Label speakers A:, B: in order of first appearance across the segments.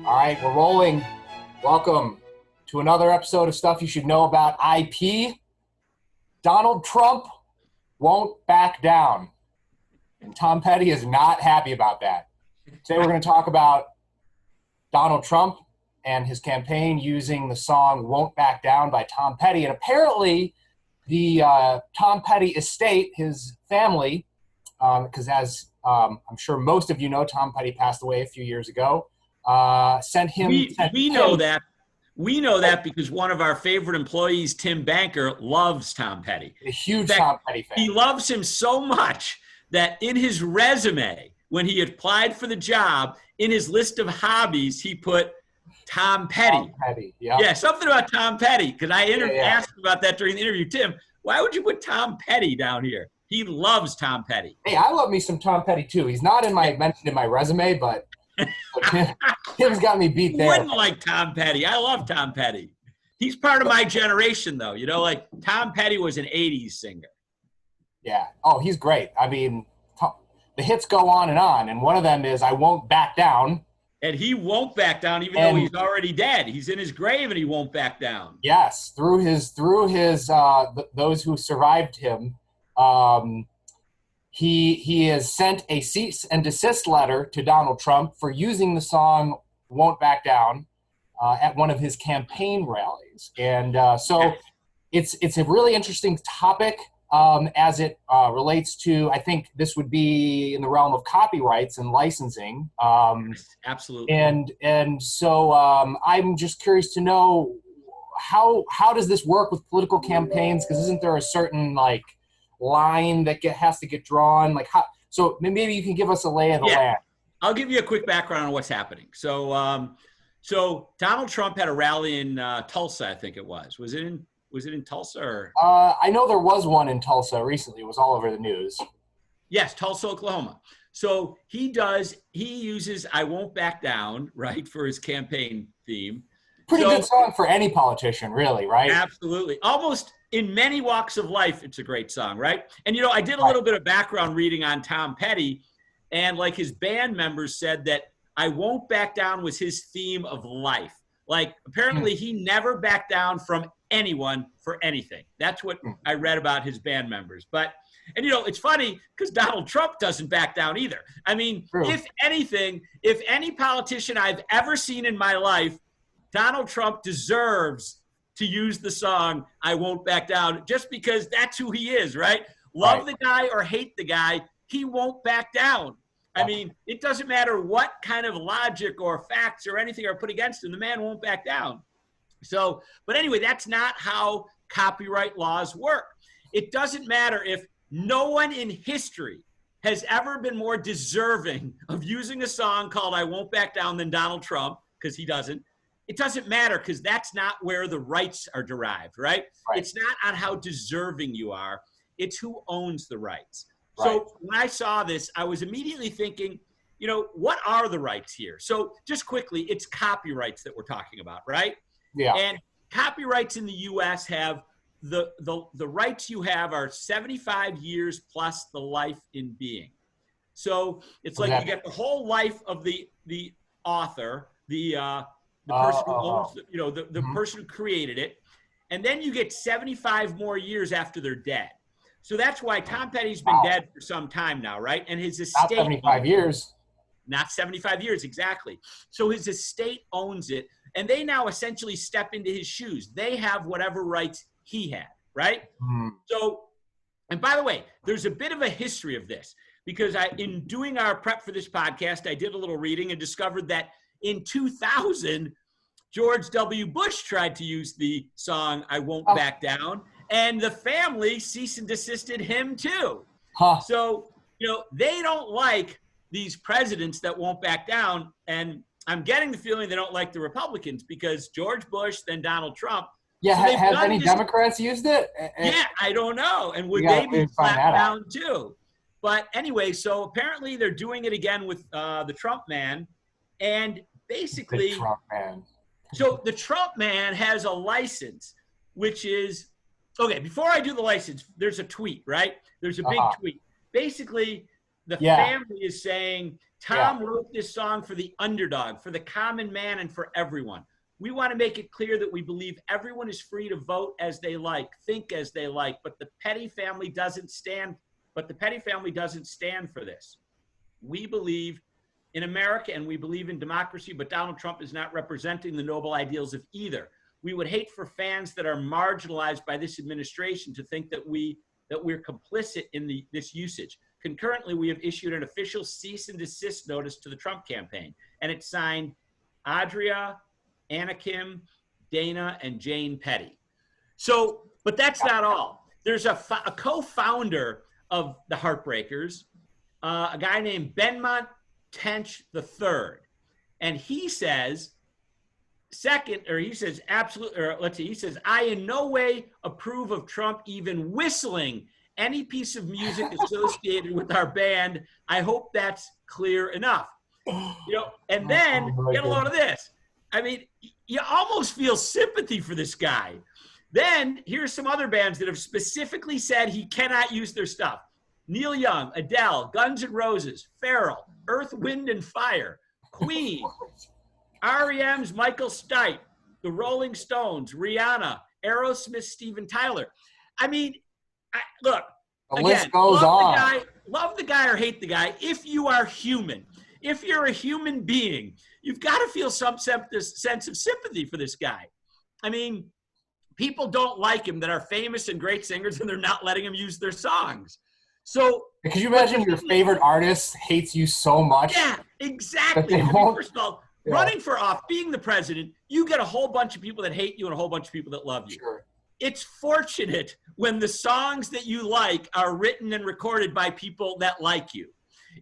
A: All right, we're rolling. Welcome to another episode of Stuff You Should Know About IP. Donald Trump won't back down. And Tom Petty is not happy about that. Today we're going to talk about Donald Trump and his campaign using the song Won't Back Down by Tom Petty. And apparently the Tom Petty estate, his family, because as I'm sure most of you know, Tom Petty passed away a few years ago, sent him...
B: We know that. We know that because one of our favorite employees, Tim Banker, loves Tom Petty.
A: A huge Tom Petty fan.
B: He loves him so much that in his resume, when he applied for the job, in his list of hobbies, he put Tom Petty.
A: Tom Petty, yeah.
B: Yeah, something about Tom Petty, because I asked about that during the interview. Tim, why would you put Tom Petty down here? He loves Tom Petty.
A: Hey, I love me some Tom Petty, too. He's not mentioned in my resume, but Tim's got me beat there.
B: Wouldn't like Tom Petty. I love Tom Petty. He's part of my generation, though. You know, like Tom Petty was an 80s singer.
A: Yeah. Oh, he's great. I mean, the hits go on, and one of them is I Won't Back Down.
B: And he won't back down, even though he's already dead. He's in his grave, and he won't back down.
A: Yes, through his those who survived him, he has sent a cease and desist letter to Donald Trump for using the song "Won't Back Down" at one of his campaign rallies, and so it's a really interesting topic. As it relates to, I think this would be in the realm of copyrights and licensing.
B: Absolutely.
A: And so I'm just curious to know how does this work with political campaigns? Because isn't there a certain line that has to get drawn? So maybe you can give us a lay of the land.
B: I'll give you a quick background on what's happening. So Donald Trump had a rally in Tulsa, I think it was. Was it in Tulsa? Or?
A: I know there was one in Tulsa recently. It was all over the news.
B: Yes, Tulsa, Oklahoma. So he uses I Won't Back Down, right, for his campaign theme.
A: Pretty good song for any politician, really, right?
B: Absolutely. Almost in many walks of life, it's a great song, right? And, I did a little bit of background reading on Tom Petty, and his band members said that I Won't Back Down was his theme of life. Apparently he never backed down from anyone for anything. That's what I read about his band members. And it's funny because Donald Trump doesn't back down either. I mean, if anything, if any politician I've ever seen in my life, Donald Trump deserves to use the song I Won't Back Down just because that's who he is, right? Love the guy or hate the guy, he won't back down. I mean, it doesn't matter what kind of logic or facts or anything are put against him. The man won't back down. So, but anyway, that's not how copyright laws work. It doesn't matter if no one in history has ever been more deserving of using a song called I Won't Back Down than Donald Trump, because he doesn't. It doesn't matter because that's not where the rights are derived, right? It's not on how deserving you are. It's who owns the rights. So when I saw this, I was immediately thinking, what are the rights here? So just quickly, it's copyrights that we're talking about, right?
A: Yeah.
B: And copyrights in the U.S. have the rights you have are 75 years plus the life in being. So it's you get the whole life of the author, the person who owns, the person who created it, and then you get 75 more years after they're dead. So that's why Tom Petty's been dead for some time now, right? And his estate...
A: Not 75 years.
B: Not 75 years, exactly. So his estate owns it, and they now essentially step into his shoes. They have whatever rights he had, right? So, and by the way, there's a bit of a history of this, because in doing our prep for this podcast, I did a little reading and discovered that in 2000, George W. Bush tried to use the song I Won't Back Down, and the family cease and desisted him too. So, they don't like these presidents that won't back down. And I'm getting the feeling they don't like the Republicans because George Bush, then Donald Trump.
A: Yeah, so have any Democrats used it?
B: Yeah, I don't know. And would they be slapped down too? But anyway, so apparently they're doing it again with the Trump man. And basically,
A: the Trump man.
B: So the Trump man has a license, which is, okay, before I do the license, there's a tweet, right? There's a big tweet. Basically, the
A: Yeah.
B: family is saying, Tom wrote this song for the underdog, for the common man, and for everyone. We want to make it clear that we believe everyone is free to vote as they like, think as they like, but the Pettty family doesn't stand. But the Pettty family doesn't stand for this. We believe in America and we believe in democracy, but Donald Trump is not representing the noble ideals of either. We would hate for fans that are marginalized by this administration to think that we're complicit in this usage. Concurrently, we have issued an official cease and desist notice to the Trump campaign, and it's signed Adria, Anna Kim, Dana, and Jane Pettty. So, but that's not all. There's a co-founder of the Heartbreakers, a guy named Benmont Tench III, and he says, he says, I in no way approve of Trump even whistling any piece of music associated with our band. I hope that's clear enough. And then get a load of this. I mean, you almost feel sympathy for this guy. Then here's some other bands that have specifically said he cannot use their stuff. Neil Young, Adele, Guns N' Roses, Pharrell, Earth, Wind and Fire, Queen, REM's Michael Stipe, the Rolling Stones, Rihanna, Aerosmith, Steven Tyler. I mean, look,
A: the list goes on.
B: Love the guy or hate the guy. If you are human, if you're a human being, you've got to feel some sense of sympathy for this guy. I mean, people don't like him that are famous and great singers, and they're not letting him use their songs. So,
A: could you imagine your favorite artist hates you so much?
B: Yeah, exactly. I mean, first of all, running for office, being the president, you get a whole bunch of people that hate you and a whole bunch of people that love you.
A: Sure.
B: It's fortunate when the songs that you like are written and recorded by people that like you.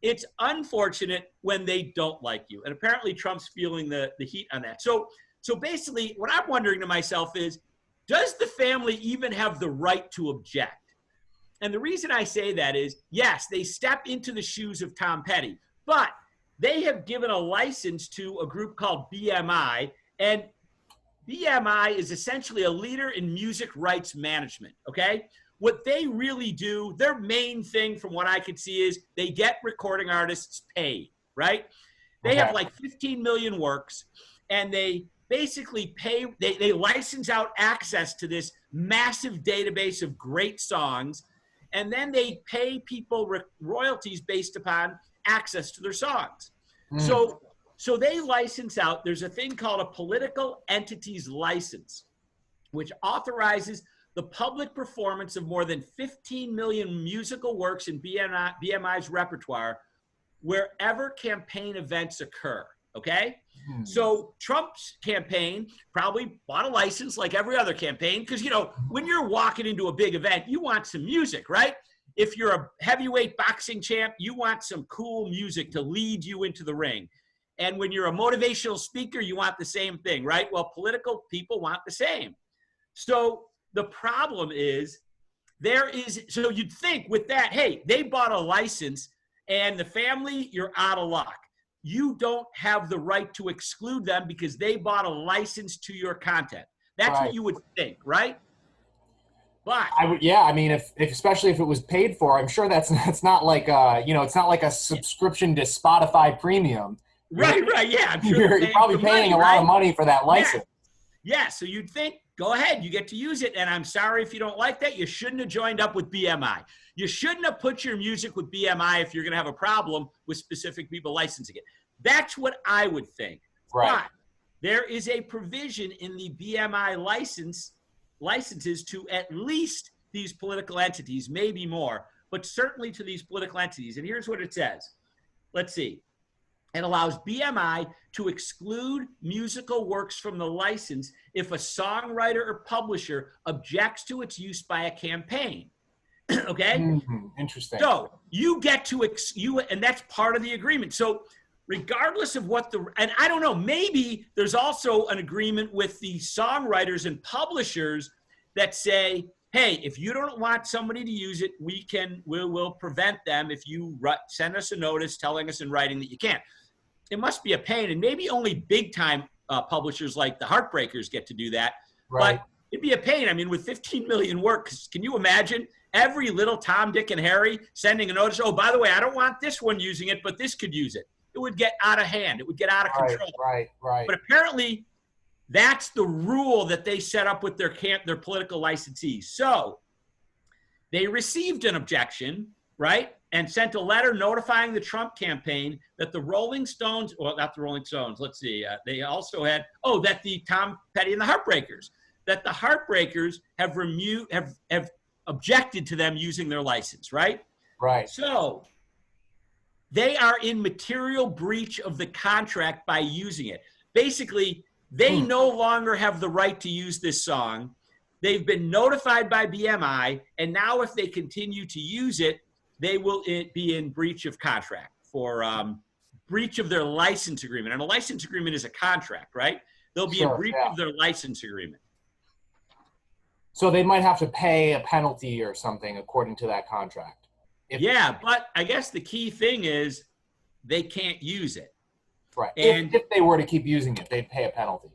B: It's unfortunate when they don't like you. And apparently Trump's feeling the heat on that. So basically what I'm wondering to myself is, does the family even have the right to object? And the reason I say that is, yes, they step into the shoes of Tom Petty, but they have given a license to a group called BMI, and BMI is essentially a leader in music rights management, okay? What they really do, their main thing from what I could see is they get recording artists paid, right? They have like 15 million works, and they basically pay, they license out access to this massive database of great songs, and then they pay people royalties based upon access to their songs. So they license out, there's a thing called a political entities license, which authorizes the public performance of more than 15 million musical works in BMI's repertoire wherever campaign events occur, okay? So Trump's campaign probably bought a license like every other campaign because, when you're walking into a big event, you want some music, right? If you're a heavyweight boxing champ, you want some cool music to lead you into the ring. And when you're a motivational speaker, you want the same thing, right? Well, political people want the same. So the problem is so you'd think with that, hey, they bought a license and the family, you're out of luck. You don't have the right to exclude them because they bought a license to your content. That's what you would think, right? But
A: I mean, if especially if it was paid for, I'm sure that's not like it's not like a subscription to Spotify Premium.
B: Right, yeah. I'm sure
A: you're probably paying a lot of money for that license.
B: Yeah, so you'd think, go ahead, you get to use it. And I'm sorry if you don't like that. You shouldn't have joined up with BMI. You shouldn't have put your music with BMI if you're going to have a problem with specific people licensing it. That's what I would think.
A: Right.
B: But there is a provision in the BMI licenses to at least these political entities, maybe more, but certainly to these political entities. And here's what it says. Let's see. It allows BMI to exclude musical works from the license if a songwriter or publisher objects to its use by a campaign. Okay?
A: Interesting.
B: So you get to, and that's part of the agreement. So regardless of and I don't know, maybe there's also an agreement with the songwriters and publishers that say, hey, if you don't want somebody to use it, we'll prevent them if you send us a notice telling us in writing that you can't. It must be a pain, and maybe only big-time publishers like the Heartbreakers get to do that.
A: Right.
B: But it'd be a pain. I mean, with 15 million works, can you imagine every little Tom, Dick, and Harry sending a notice? Oh, by the way, I don't want this one using it, but this could use it. It would get out of hand. It would get out of control.
A: Right.
B: But apparently, that's the rule that they set up with their political licensees. So they received an objection, right, and sent a letter notifying the Trump campaign that the Rolling Stones, well, not the Rolling Stones, let's see, they also had, that the Tom Petty and the Heartbreakers, that the Heartbreakers have objected to them using their license, right?
A: Right.
B: So they are in material breach of the contract by using it. Basically, they no longer have the right to use this song. They've been notified by BMI, and now if they continue to use it, they will be in breach of contract for breach of their license agreement. And a license agreement is a contract, right? They'll be in breach of their license agreement.
A: So they might have to pay a penalty or something according to that contract.
B: But I guess the key thing is they can't use it.
A: Right. And if they were to keep using it, they'd pay a penalty.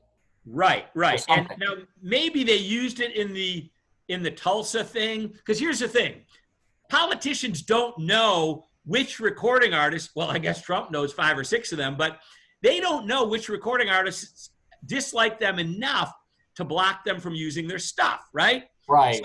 B: Right. And now maybe they used it in the Tulsa thing. Because here's the thing. Politicians don't know which recording artists, well, I guess Trump knows 5 or 6 of them, but they don't know which recording artists dislike them enough to block them from using their stuff, right?
A: Right.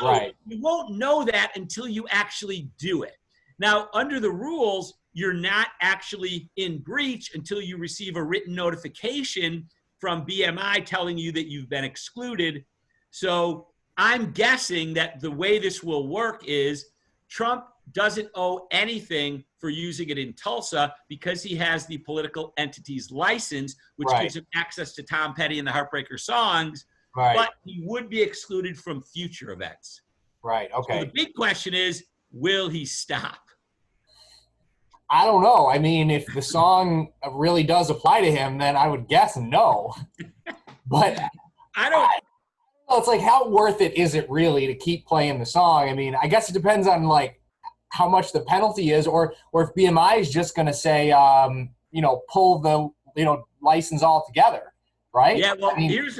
B: You won't know that until you actually do it. Now, under the rules, you're not actually in breach until you receive a written notification from BMI telling you that you've been excluded. So I'm guessing that the way this will work is Trump doesn't owe anything for using it in Tulsa because he has the political entity's license, which gives him access to Tom Petty and the Heartbreaker songs, but he would be excluded from future events.
A: Right, okay.
B: So the big question is, will he stop?
A: I don't know. I mean, if the song really does apply to him, then I would guess no. But
B: I don't
A: know. It's like, how worth it is it really to keep playing the song? I mean, I guess it depends on like how much the penalty is, or if BMI is just going to say, pull the license altogether, right?
B: Yeah. Well,
A: I mean,
B: here's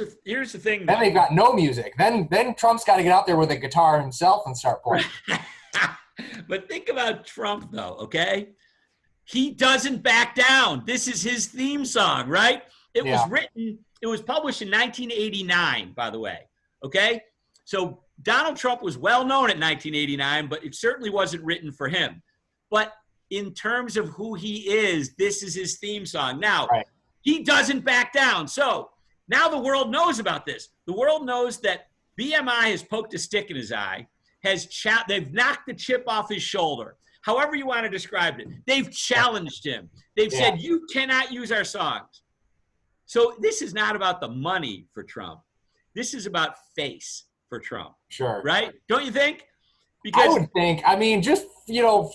B: the thing.
A: Then they've got no music. Then Trump's got to get out there with a guitar himself and start playing.
B: But think about Trump, though. Okay. He doesn't back down. This is his theme song, right? It was published in 1989, by the way, okay? So Donald Trump was well known in 1989, but it certainly wasn't written for him. But in terms of who he is, this is his theme song. Now, he doesn't back down. So now the world knows about this. The world knows that BMI has poked a stick in his eye, they've knocked the chip off his shoulder. However you want to describe it, they've challenged him. They've said, you cannot use our songs. So this is not about the money for Trump. This is about face for Trump.
A: Sure.
B: Right? Don't you think? Because
A: I would think, I mean, just,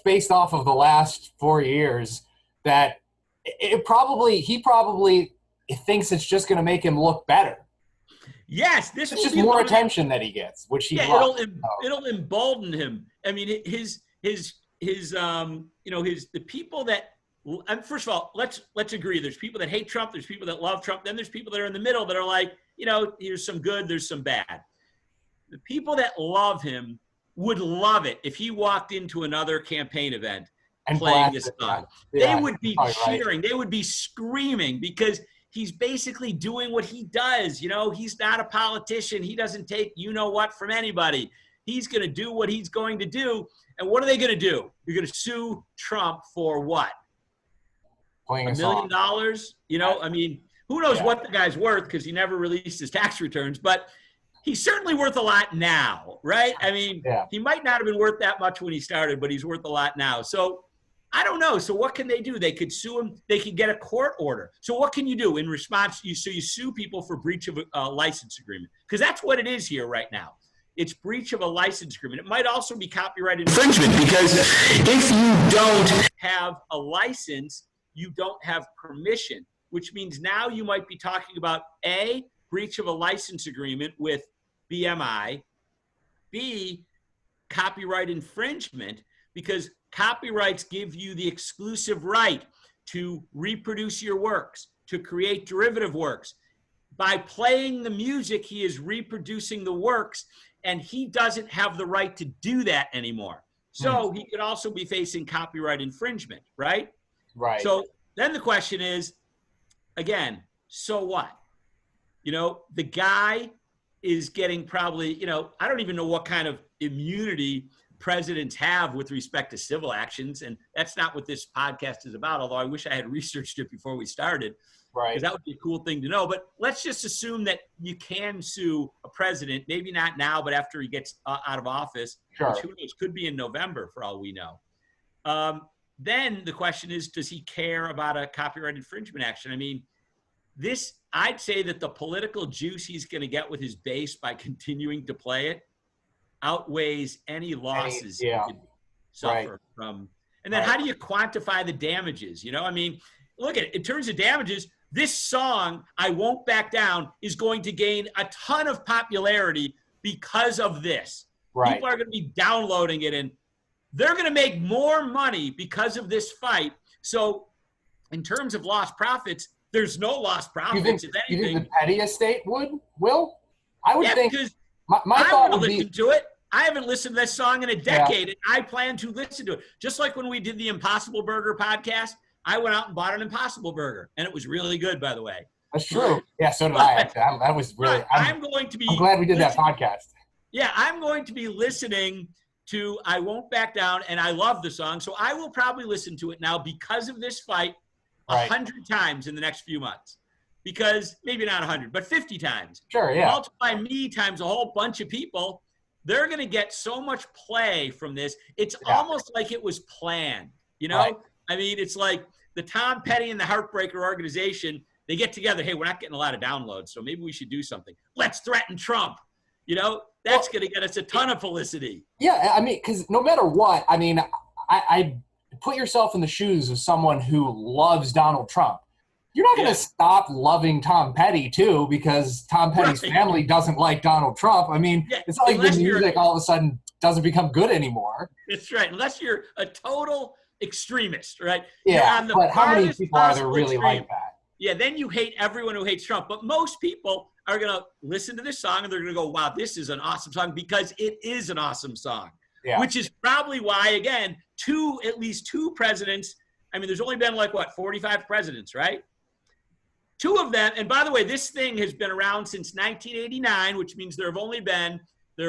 A: based off of the last 4 years, that he probably thinks it's just going to make him look better.
B: Yes.
A: It's just more attention that he gets, which he loves.
B: It'll embolden him. I mean, the people that, first of all, let's agree. There's people that hate Trump. There's people that love Trump. Then there's people that are in the middle that are like, here's some good, there's some bad. The people that love him would love it if he walked into another campaign event and playing this song. They would be cheering. They would be screaming because he's basically doing what he does. He's not a politician. He doesn't take what from anybody. He's going to do what he's going to do. And what are they going to do? You're going to sue Trump for what?
A: Playing
B: $1 million? I mean, who knows what the guy's worth because he never released his tax returns, but he's certainly worth a lot now, right? I mean, he might not have been worth that much when he started, but he's worth a lot now. So I don't know. So what can they do? They could sue him. They could get a court order. So what can you do in response? You sue people for breach of a license agreement because that's what it is here right now. It's breach of a license agreement. It might also be copyright infringement because if you don't have a license, you don't have permission, which means now you might be talking about A, breach of a license agreement with BMI, B, copyright infringement, because copyrights give you the exclusive right to reproduce your works, to create derivative works. by playing the music, he is reproducing the works, and he doesn't have the right to do that anymore. So he could also be facing copyright infringement, right?
A: Right.
B: So then the question is, again, so what? The guy is getting probably, I don't even know what kind of immunity presidents have with respect to civil actions. And that's not what this podcast is about, although I wish I had researched it before we started.
A: Right.
B: Because that would be a cool thing to know. But let's just assume that you can sue a president, maybe not now, but after he gets out of office,
A: Sure.
B: which who knows, could be in November for all we know. Then the question is, does he care about a copyright infringement action? I mean, I'd say that the political juice he's going to get with his base by continuing to play it outweighs any losses he could suffer from. And then how do you quantify the damages? I mean, look at it. In terms of damages, this song, I Won't Back Down, is going to gain a ton of popularity because of this.
A: Right.
B: People are going to be downloading it, and they're going to make more money because of this fight. So in terms of lost profits, there's no lost profits.
A: You think the Pettty estate will? I would think.
B: Because
A: my thought would be
B: to it. I haven't listened to this song in a decade, and I plan to listen to it. Just like when we did the Impossible Burger podcast, I went out and bought an Impossible Burger, and it was really good, by the way.
A: That's true. Yeah, so did I. That was really. I'm glad we did that podcast.
B: Yeah, I'm going to be listening to I Won't Back Down, and I love the song, so I will probably listen to it now because of this fight 100 times in the next few months. Because maybe not 100, but 50 times.
A: Sure, yeah.
B: Multiply me times a whole bunch of people. They're going to get so much play from this. It's almost like it was planned,
A: Right.
B: I mean, it's like the Tom Petty and the Heartbreaker organization, they get together. Hey, we're not getting a lot of downloads, so maybe we should do something. Let's threaten Trump. That's going to get us a ton of publicity.
A: Yeah, I mean, because no matter what, I mean, I put yourself in the shoes of someone who loves Donald Trump. You're not going to stop loving Tom Petty, too, because Tom Petty's family doesn't like Donald Trump. I mean, it's not like the music all of a sudden doesn't become good anymore.
B: That's right. Unless you're a total extremist, right?
A: Yeah, but how many people are there really like that?
B: Yeah, then you hate everyone who hates Trump. But most people are going to listen to this song and they're going to go, wow, this is an awesome song, because it is an awesome song. Yeah. Which is probably why, again, at least two presidents, I mean, there's only been 45 presidents, right? Two of them, and by the way, this thing has been around since 1989, which means there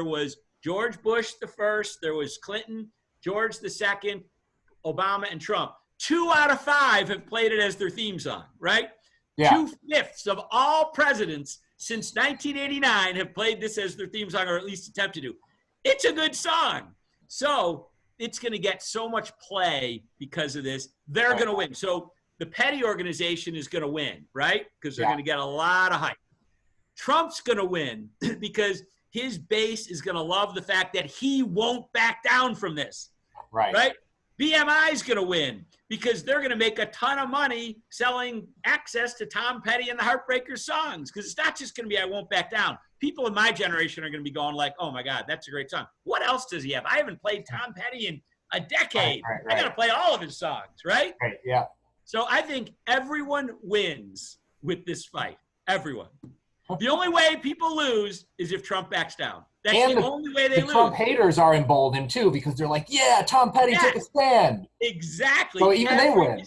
B: was George Bush the first, there was Clinton, George the second, Obama, and Trump. 2 out of 5 have played it as their theme song, right? Yeah. 2/5 of all presidents since 1989 have played this as their theme song, or at least attempted to. It's a good song. So it's going to get so much play because of this. They're going to win. So the Pettty organization is going to win, right? Because they're going to get a lot of hype. Trump's going to win because his base is going to love the fact that he won't back down from this. Right? BMI is going to win because they're going to make a ton of money selling access to Tom Petty and the Heartbreakers songs, because it's not just going to be I Won't Back Down. People in my generation are going to be going like, oh, my God, that's a great song. What else does he have? I haven't played Tom Petty in a decade. I got to play all of his songs, right?
A: Right, yeah.
B: So I think everyone wins with this fight. Everyone. The only way people lose is if Trump backs down. That's the only way they lose.
A: The Trump haters are emboldened, too, because they're like, yeah, Tom Petty took a stand.
B: Exactly.
A: So even they win.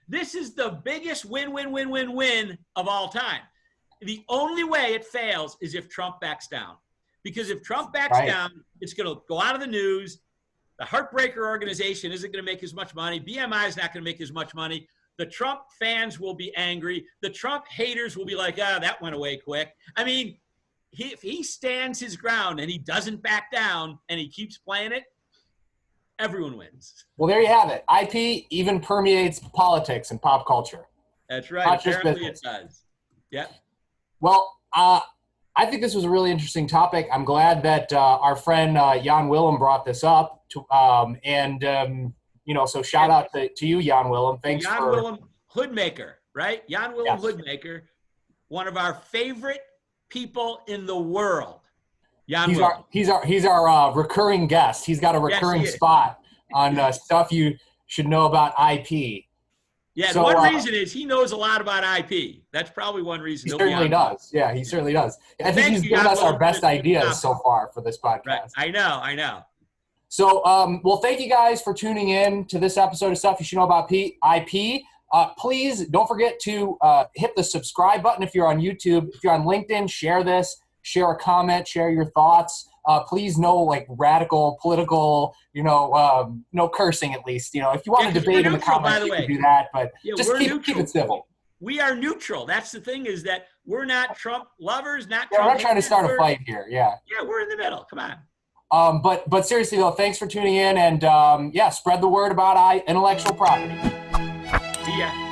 B: This is the biggest win of all time. The only way it fails is if Trump backs down. Because if Trump backs down, it's going to go out of the news. The Heartbreaker organization isn't going to make as much money. BMI is not going to make as much money. The Trump fans will be angry. The Trump haters will be like, that went away quick. I mean, if he stands his ground and he doesn't back down and he keeps playing it, everyone wins.
A: Well, there you have it. IP even permeates politics and pop culture.
B: That's right. Not apparently it does. Yeah.
A: Well, I think this was a really interesting topic. I'm glad that our friend Jan Willem brought this up. So shout out to you, Jan Willem. Thanks
B: Jan Willem, Hoodmaker, right? Jan Willem Hoodmaker, one of our favorite people in the world.
A: He's our recurring guest. He's got a recurring spot on stuff you should know about IP.
B: Yeah,
A: So,
B: and one reason is he knows a lot about IP. That's probably one reason.
A: He certainly does. Yeah, he certainly does. I think he's given us our best ideas so far for this podcast.
B: Right. I know.
A: So, well, thank you guys for tuning in to this episode of Stuff You Should Know About IP. Please don't forget to hit the subscribe button if you're on YouTube. If you're on LinkedIn, share this, share a comment, share your thoughts. Please no like radical political, no cursing at least. If you want to debate in the comments, you can do that, but just keep it civil.
B: We are neutral. That's the thing, is that we're not Trump lovers, not Trump
A: we're not trying to start a fight here. Yeah,
B: we're in the middle. Come on.
A: But seriously though, thanks for tuning in, and spread the word about intellectual property.
B: See ya.